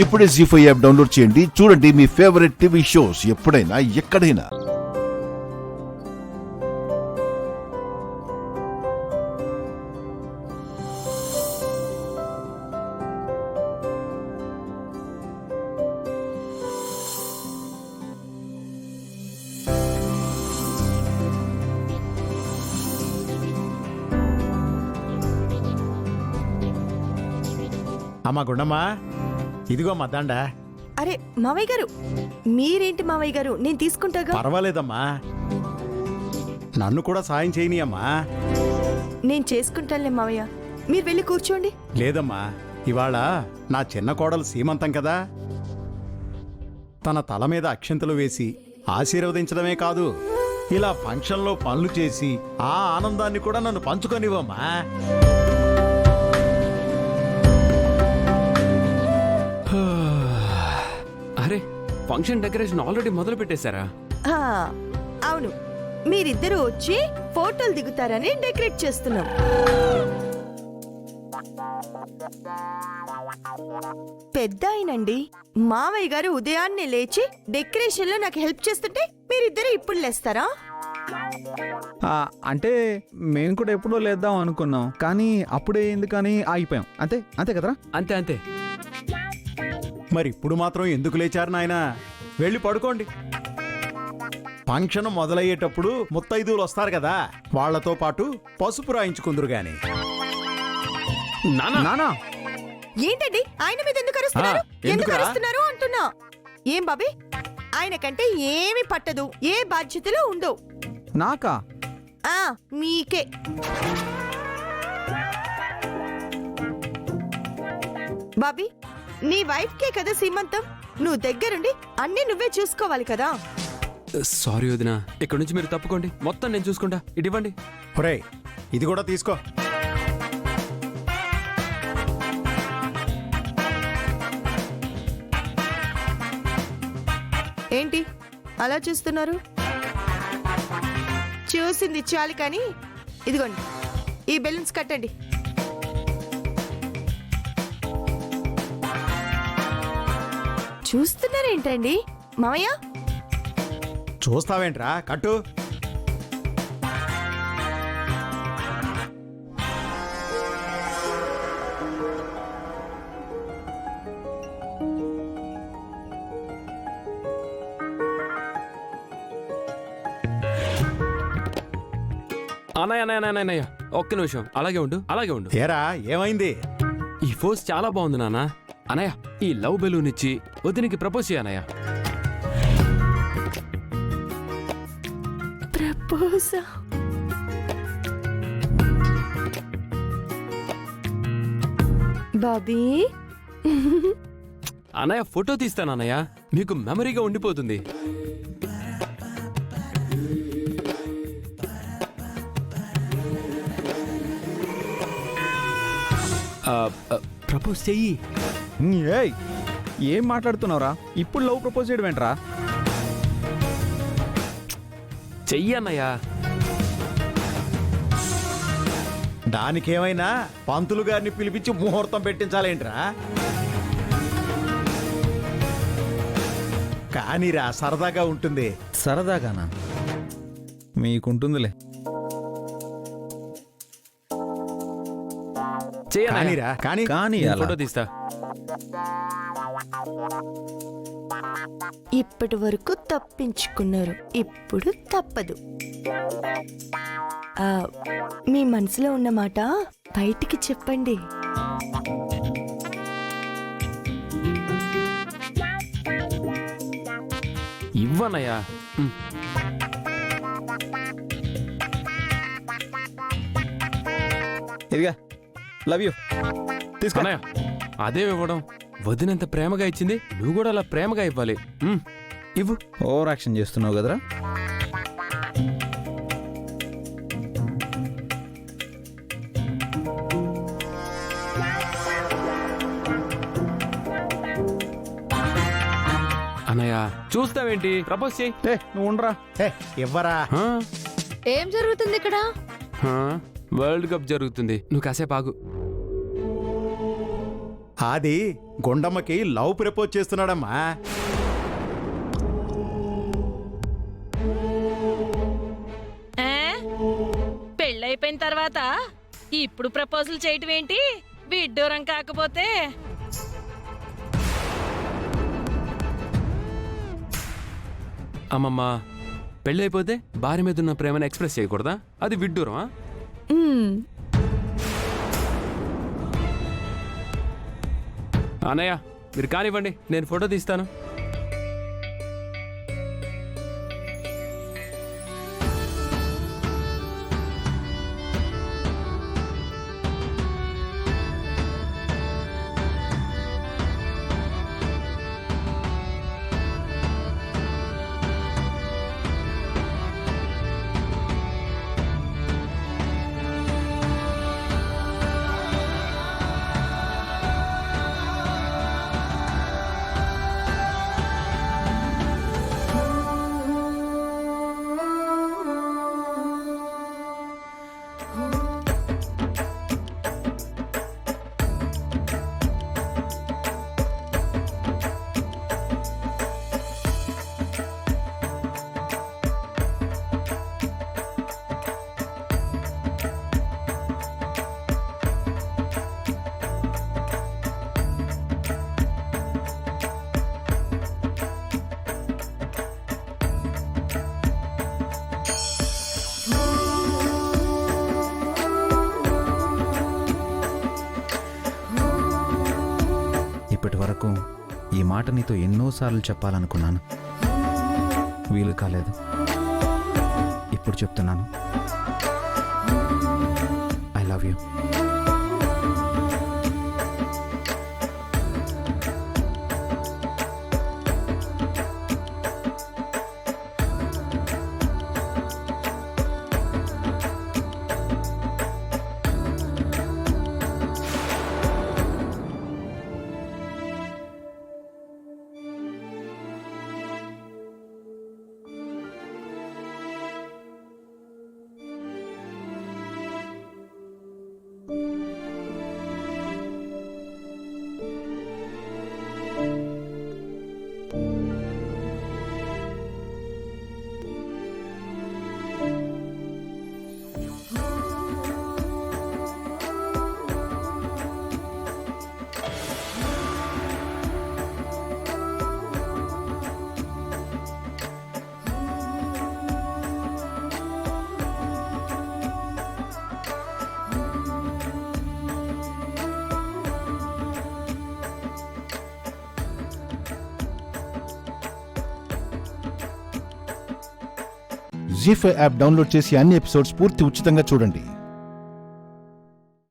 ఇప్పుడే జీ5 app download చేయండి. చూడండి మీ ఫేవరెట్ టీవీ షోస్ ఎప్పుడైనా ఎక్కడైనా. అమ్మా గుండమ్మా, ఇదిగో మద్దాండా. అరే మావయ్య గారు, మీరేంటి మావయ్య గారు, నేను తీసుకుంటాగా. పర్వాలేదమ్మా, నన్ను కూడా సాయం చేయని అమ్మా. నేను చేసుకుంటానులే మావయ్య, మీరు వెళ్ళి కూర్చోండి. లేదమ్మా, ఇవాళ నా చిన్న కోడలు సీమంతం కదా. తన తల మీద అక్షంతలు వేసి ఆశీర్వదించడమే కాదు, ఇలా ఫంక్షన్లో పనులు చేసి ఆ ఆనందాన్ని కూడా నన్ను పంచుకొనివ్వమ్మా. అరే, ఫంక్షన్ డెకరేషన్ ఆల్రెడీ మొదలు పెట్టేశారా? ఆ, అవును, మీరిద్దరూ వచ్చి ఫోటోలు దిగుతారని డెకరేట్ చేస్తున్నాం. పెద్ద అయినండి, మావయ్య గారు ఉదయాన్నే లేచి డెకరేషన్ లో నాకు హెల్ప్ చేస్తుంటే మీరిద్దరు ఇప్పుడు లేస్తారా? అంటే మేము కూడా ఎప్పుడో లేద్దాం అనుకున్నాం, కానీ అప్పుడే ఎందుకని ఆగిపోయాం. అంతే అంతే కదరా? అంతే అంతే. మరి ఇప్పుడు మాత్రం ఎందుకు లేచారు నాయనా? వెళ్ళి పడుకోండి. ఫంక్షన్ మొదలయ్యేటప్పుడు ముత్తైదువులు వస్తారు కదా, వాళ్లతో పాటు పసుపు రాయించుకుందరు గాని. నానా, ఏంటండి ఆయన మీద ఎందుకు అరుస్తున్నారు? ఎందుకు ఎందుకురా? అరుస్తున్నారు అంటున్నా. ఏం బాబీ, ఆయన కంటే ఏమి పట్టదు, ఏ బాధ్యతలు ఉండవు. నాకా? మీకే. బాబీ, నీ వైఫ్ కే కదా సీమంతం, నువ్వు దగ్గరుండి అన్నీ నువ్వే చూసుకోవాలి కదా. సారీ వదినా, ఇక్కడ నుంచి మీరు తప్పుకోండి, మొత్తం నేను చూసుకుంటా. ఇవ్వండి. ఒరేయ్, ఇది కూడా తీసుకో. ఏంటి అలా చూస్తున్నారు? చూసింది చాలు కానీ ఇదిగోండి, ఈ బెలూన్స్ కట్టండి. చూస్తున్నారేంటండి మామయ్య? చూస్తావేంట్రా, కట్టు. అన్నయ్య అన్నయ్య అన్నయ్య అన్నయ్య, ఒక్క నిమిషం అలాగే ఉండు, అలాగే ఉండు. ఏరా, ఏమైంది? ఈ ఫోర్స్ చాలా బాగుంది నాన్న. అన్నయ్య, ఈ లవ్ బెలూన్ ఇచ్చి వదినికి ప్రపోజ్ చేయనయ్య. ప్రపోజా? బాబీ, అన్నయ్య ఫోటో తీస్తానన్నయ్య, మీకు మెమరీగా ఉండిపోతుంది. ప్రపోజ్ చెయ్యి. ఏయ్, ఏం మాట్లాడుతున్నావురా? ఇప్పుడు లవ్ ప్రపోజ్ చేయడం ఏంట్రా? చెయ్యి అన్నయ్య. దానికేమైనా పంతులు గారిని పిలిపించి ముహూర్తం పెట్టించాలేంట్రా? కానీరా, సరదాగా ఉంటుంది. సరదాగానా? మీకుంటుందిలే. కానీరా, కానీ కానీ నేను అలా. ఫోటో తీస్తా. ఇప్పటి వరకు తప్పించుకున్నారు, ఇప్పుడు తప్పదు. మీ మనసులో ఉన్న మాట బయటికి చెప్పండి. ఇవ్వనయ్యా. ఇదిగా, లవ్ యూ. తీసుకో. అన్నయ్య, అదే ఇవ్వడం. వదినంత ప్రేమగా ఇచ్చింది, నువ్వు కూడా అలా ప్రేమగా ఇవ్వాలి. ఇవ్వు. ఓవర్ యాక్షన్ చేస్తున్నావు కదరా? అన్నయ్య, చూస్తావేంటి? ప్రపోజ్ చేయి. నువ్వు ఉండరా. ఇవ్వరా. ఏం జరుగుతుంది ఇక్కడ? వరల్డ్ కప్ జరుగుతుంది, నువ్వు కాసేపు ఆగు. అది గుండమ్మకి లవ్ ప్రపోజ్ చేస్తున్నాడమ్మా. పెళ్ళైపోయిన తర్వాత ఇప్పుడు ప్రపోజల్ చేయటం ఏంటి? విడ్డూరం కాకపోతే. అమ్మమ్మ, పెళ్ళైపోతే భార్య మీద ఉన్న ప్రేమను ఎక్స్ప్రెస్ చేయకూడదా? అది విడ్డూరమా? మ్మ్. అన్నయ్య, మీరు కానివ్వండి, నేను ఫోటో తీస్తాను. ఇప్పటి వరకు ఈ మాట నీతో ఎన్నోసార్లు చెప్పాలనుకున్నాను, వీలు కాలేదు. ఇప్పుడు చెప్తున్నాను, I love you. Zee five app download చేసి అన్ని ఎపిసోడ్స్ పూర్తి ఉచితంగా చూడండి.